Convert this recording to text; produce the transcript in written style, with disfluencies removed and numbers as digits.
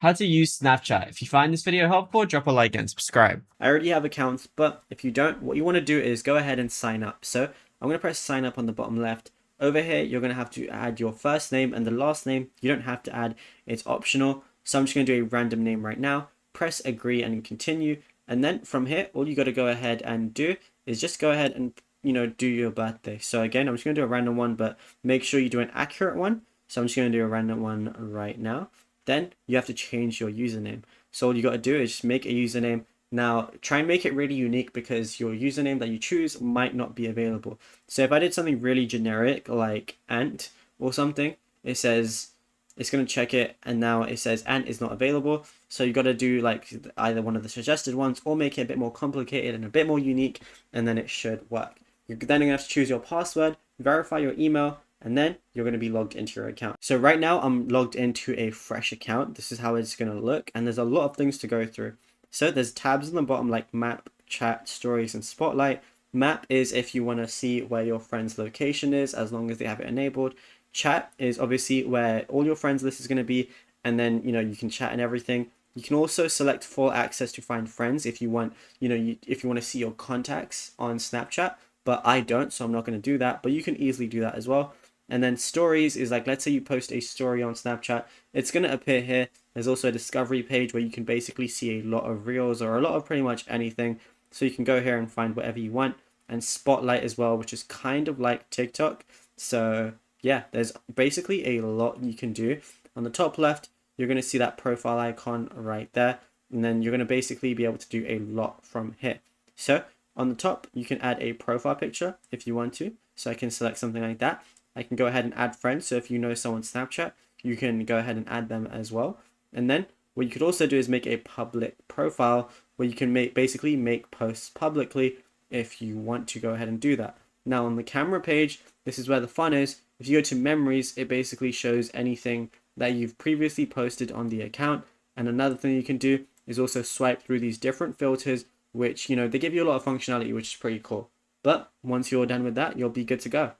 How to use Snapchat. If you find this video helpful, drop a like and subscribe. I already have accounts, but if you don't, what you want to do is go ahead and sign up. So I'm going to press sign up on the bottom left. Over here, you're going to have to add your first name and the last name. You don't have to add, it's optional. So I'm just going to do a random name right now. Press agree and continue. And then from here, all you got to go ahead and do is just go ahead and, do your birthday. So again, I'm just going to do a random one, but make sure you do an accurate one. So I'm just going to do a random one right now. Then you have to change your username. So all you got to do is just make a username. Now try and make it really unique because your username that you choose might not be available. So if I did something really generic like Ant or something, it says it's going to check it and now it says Ant is not available. So you got to do like either one of the suggested ones or make it a bit more complicated and a bit more unique, and then it should work. You're then going to have to choose your password, verify your email, and then you're going to be logged into your account. So right now I'm logged into a fresh account. This is how it's going to look, and there's a lot of things to go through. So there's tabs on the bottom like map, chat, stories, and spotlight. Map is if you want to see where your friend's location is, as long as they have it enabled. Chat is obviously where all your friends list is going to be, and then you can chat and everything. You can also select full access to find friends if you want, if you want to see your contacts on Snapchat, but I don't, so I'm not going to do that, but you can easily do that as well. And then stories is like, let's say you post a story on Snapchat, it's going to appear here. There's also a discovery page where you can basically see a lot of reels or a lot of pretty much anything. So you can go here and find whatever you want. And spotlight as well, which is kind of like TikTok. So yeah, there's basically a lot you can do. On the top left, you're going to see that profile icon right there. And then you're going to basically be able to do a lot from here. So on the top, you can add a profile picture if you want to. So I can select something like that. I can go ahead and add friends. So if you know someone's Snapchat, you can go ahead and add them as well. And then what you could also do is make a public profile where you can basically make posts publicly if you want to go ahead and do that. Now on the camera page, this is where the fun is. If you go to memories, it basically shows anything that you've previously posted on the account. And another thing you can do is also swipe through these different filters, which, they give you a lot of functionality, which is pretty cool. But once you're done with that, you'll be good to go.